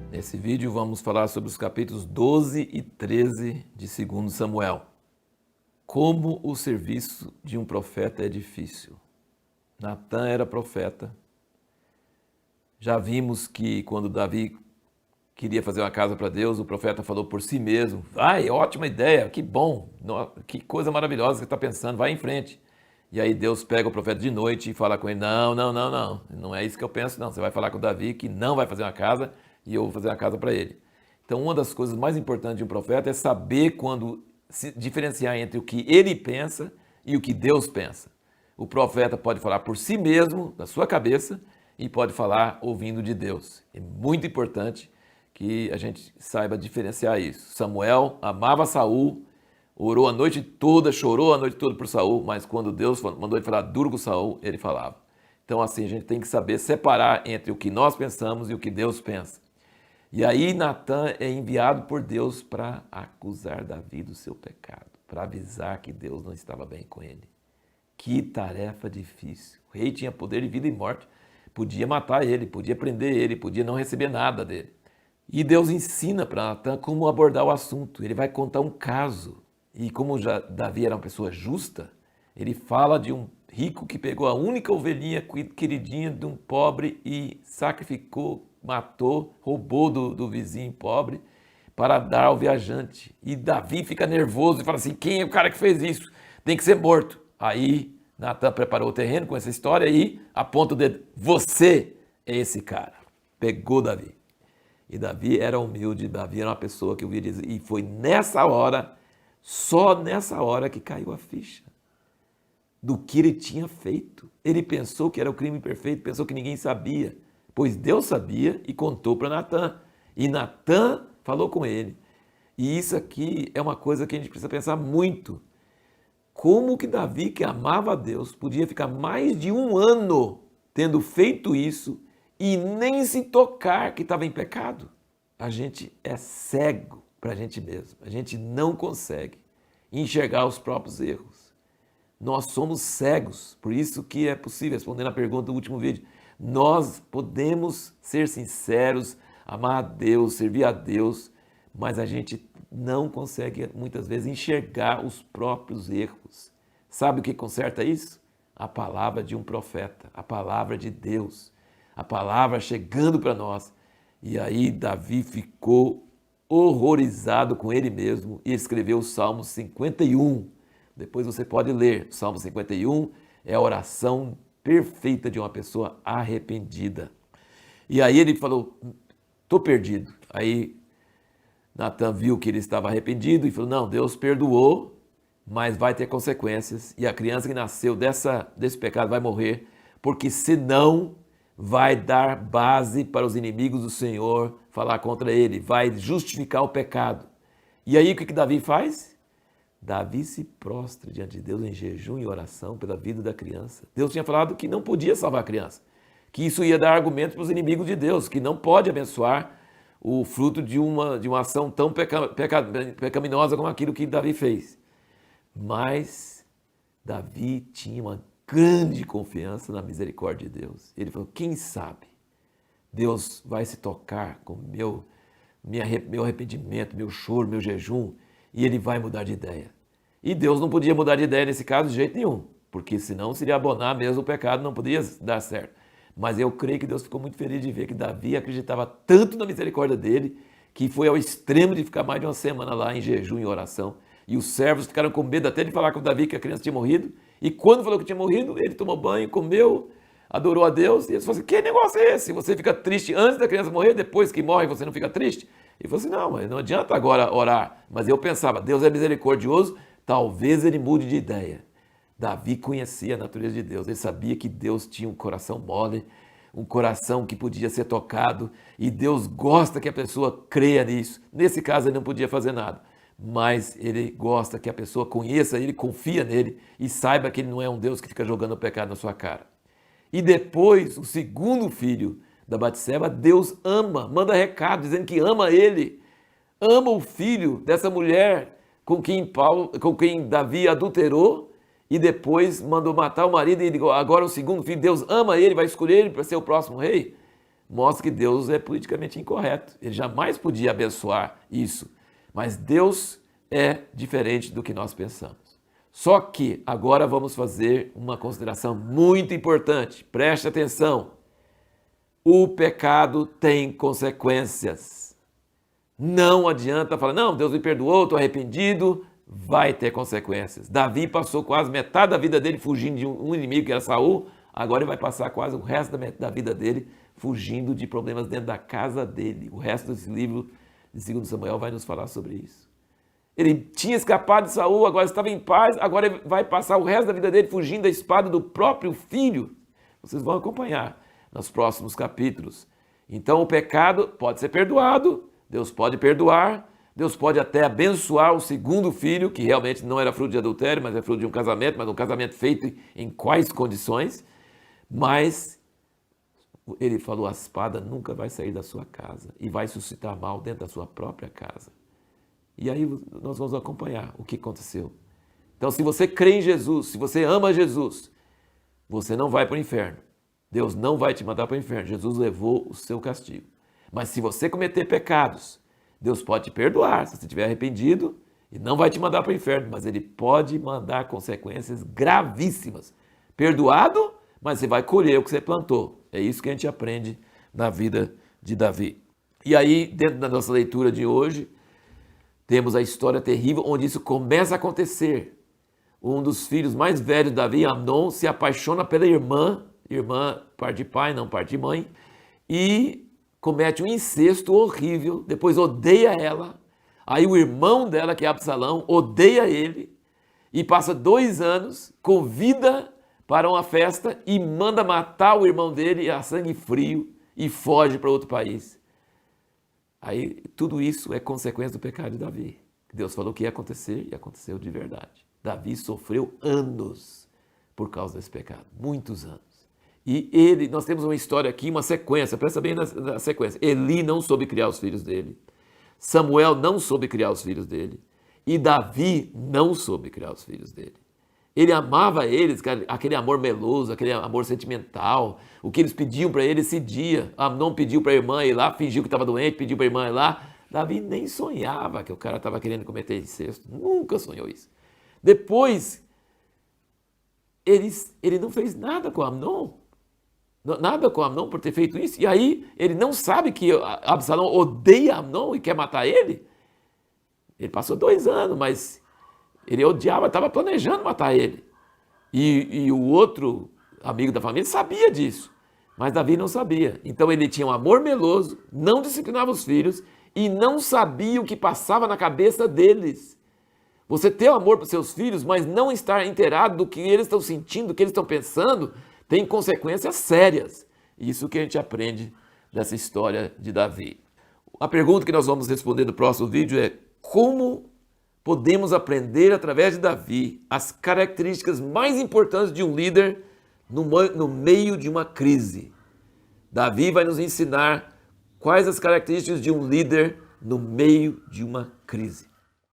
Nesse vídeo vamos falar sobre os capítulos 12 e 13 de 2 Samuel. Como o serviço de um profeta é difícil. Natã era profeta. Já vimos que quando Davi queria fazer uma casa para Deus, o profeta falou por si mesmo: vai, ótima ideia, que bom, que coisa maravilhosa que você está pensando, vai em frente. E aí Deus pega o profeta de noite e fala com ele: não é isso que eu penso não, você vai falar com Davi que não vai fazer uma casa e eu vou fazer uma casa para ele. Então uma das coisas mais importantes de um profeta é saber quando se diferenciar entre o que ele pensa e o que Deus pensa. O profeta pode falar por si mesmo, da sua cabeça, e pode falar ouvindo de Deus. É muito importante que a gente saiba diferenciar isso. Samuel amava Saul, orou a noite toda, chorou a noite toda por Saul, mas quando Deus mandou ele falar duro com Saul, ele falava. Então assim, a gente tem que saber separar entre o que nós pensamos e o que Deus pensa. E aí Natã é enviado por Deus para acusar Davi do seu pecado, para avisar que Deus não estava bem com ele. Que tarefa difícil. O rei tinha poder de vida e morte, podia matar ele, podia prender ele, podia não receber nada dele. E Deus ensina para Natã como abordar o assunto. Ele vai contar um caso. E como Davi era uma pessoa justa, ele fala de um rico que pegou a única ovelhinha queridinha de um pobre e sacrificou, matou, roubou do vizinho pobre para dar ao viajante. E Davi fica nervoso e fala assim: quem é o cara que fez isso? Tem que ser morto. Aí Natã preparou o terreno com essa história e aponta o dedo: você é esse cara. Pegou Davi. E Davi era humilde, Davi era uma pessoa que eu via dizer. E foi nessa hora, só nessa hora que caiu a ficha do que ele tinha feito. Ele pensou que era o crime perfeito, pensou que ninguém sabia, pois Deus sabia e contou para Natã. E Natã falou com ele. E isso aqui é uma coisa que a gente precisa pensar muito. Como que Davi, que amava a Deus, podia ficar mais de um ano tendo feito isso e nem se tocar que estava em pecado? A gente é cego para a gente mesmo. A gente não consegue enxergar os próprios erros. Nós somos cegos, por isso que é possível, respondendo a pergunta do último vídeo, nós podemos ser sinceros, amar a Deus, servir a Deus, mas a gente não consegue muitas vezes enxergar os próprios erros. Sabe o que conserta isso? A palavra de um profeta, a palavra de Deus, a palavra chegando para nós. E aí Davi ficou horrorizado com ele mesmo e escreveu o Salmo 51. Depois você pode ler. O Salmo 51 é a oração perfeita de uma pessoa arrependida. E aí ele falou: estou perdido. Aí Natã viu que ele estava arrependido e falou: não, Deus perdoou, mas vai ter consequências. E a criança que nasceu desse pecado vai morrer, porque senão vai dar base para os inimigos do Senhor falar contra ele, vai justificar o pecado. E aí o que Davi faz? Davi se prostra diante de Deus em jejum e oração pela vida da criança. Deus tinha falado que não podia salvar a criança, que isso ia dar argumentos para os inimigos de Deus, que não pode abençoar o fruto de uma ação tão pecaminosa como aquilo que Davi fez. Mas Davi tinha uma grande confiança na misericórdia de Deus. Ele falou: quem sabe Deus vai se tocar com meu arrependimento, meu choro, meu jejum, e ele vai mudar de ideia. E Deus não podia mudar de ideia nesse caso de jeito nenhum, porque senão seria abonar mesmo o pecado, não podia dar certo. Mas eu creio que Deus ficou muito feliz de ver que Davi acreditava tanto na misericórdia dele, que foi ao extremo de ficar mais de uma semana lá em jejum e oração. E os servos ficaram com medo até de falar com Davi que a criança tinha morrido. E quando falou que tinha morrido, ele tomou banho, comeu, adorou a Deus. E eles falaram assim: que negócio é esse? Você fica triste antes da criança morrer, depois que morre você não fica triste? Ele falou assim: não, mas não adianta agora orar. Mas eu pensava, Deus é misericordioso, talvez ele mude de ideia. Davi conhecia a natureza de Deus, ele sabia que Deus tinha um coração mole, um coração que podia ser tocado, e Deus gosta que a pessoa creia nisso. Nesse caso ele não podia fazer nada, mas ele gosta que a pessoa conheça ele, confia nele e saiba que ele não é um Deus que fica jogando o pecado na sua cara. E depois, o segundo filho da Batseba, Deus ama, manda recado dizendo que ama ele, ama o filho dessa mulher com quem Davi adulterou, e depois mandou matar o marido, e agora o segundo filho, Deus ama ele, vai escolher ele para ser o próximo rei. mostra que Deus é politicamente incorreto. Ele jamais podia abençoar isso. Mas Deus é diferente do que nós pensamos. Só que agora vamos fazer uma consideração muito importante. Preste atenção. O pecado tem consequências. Não adianta falar, não, Deus me perdoou, estou arrependido. Vai ter consequências. Davi passou quase metade da vida dele fugindo de um inimigo que era Saul. Agora ele vai passar quase o resto da vida dele fugindo de problemas dentro da casa dele. O resto desse livro de 2 Samuel vai nos falar sobre isso. Ele tinha escapado de Saul, agora estava em paz, agora ele vai passar o resto da vida dele fugindo da espada do próprio filho. Vocês vão acompanhar nos próximos capítulos. Então o pecado pode ser perdoado, Deus pode perdoar, Deus pode até abençoar o segundo filho, que realmente não era fruto de adultério, mas é fruto de um casamento, mas um casamento feito em quais condições. Mas ele falou, a espada nunca vai sair da sua casa e vai suscitar mal dentro da sua própria casa. E aí nós vamos acompanhar o que aconteceu. Então, se você crê em Jesus, se você ama Jesus, você não vai para o inferno. Deus não vai te mandar para o inferno. Jesus levou o seu castigo. Mas se você cometer pecados, Deus pode te perdoar se você estiver arrependido e não vai te mandar para o inferno, mas Ele pode mandar consequências gravíssimas. Perdoado, mas você vai colher o que você plantou. É isso que a gente aprende na vida de Davi. E aí, dentro da nossa leitura de hoje, temos a história terrível onde isso começa a acontecer. Um dos filhos mais velhos de Davi, Amnon, se apaixona pela irmã parte de pai, não parte de mãe, e comete um incesto horrível, depois odeia ela. Aí o irmão dela, que é Absalão, odeia ele e passa 2 anos, convida para uma festa e manda matar o irmão dele a sangue frio e foge para outro país. Aí tudo isso é consequência do pecado de Davi. Deus falou que ia acontecer e aconteceu de verdade. Davi sofreu anos por causa desse pecado, muitos anos. E nós temos uma história aqui, uma sequência, presta bem na sequência. Eli não soube criar os filhos dele, Samuel não soube criar os filhos dele e Davi não soube criar os filhos dele. Ele amava eles, aquele amor meloso, aquele amor sentimental, o que eles pediam para ele esse dia. Amnon pediu para a irmã ir lá, fingiu que estava doente, pediu para a irmã ir lá. Davi nem sonhava que o cara estava querendo cometer incesto, nunca sonhou isso. Depois, ele não fez nada com Amnon, por ter feito isso. E aí ele não sabe que Absalão odeia Amnon e quer matar ele. Ele passou 2 anos, mas ele odiava, estava planejando matar ele. E o outro amigo da família sabia disso, mas Davi não sabia. Então ele tinha um amor meloso, não disciplinava os filhos e não sabia o que passava na cabeça deles. Você ter amor para seus filhos, mas não estar inteirado do que eles estão sentindo, do que eles estão pensando, tem consequências sérias. Isso que a gente aprende dessa história de Davi. A pergunta que nós vamos responder no próximo vídeo é: como podemos aprender através de Davi as características mais importantes de um líder no meio de uma crise? Davi vai nos ensinar quais as características de um líder no meio de uma crise.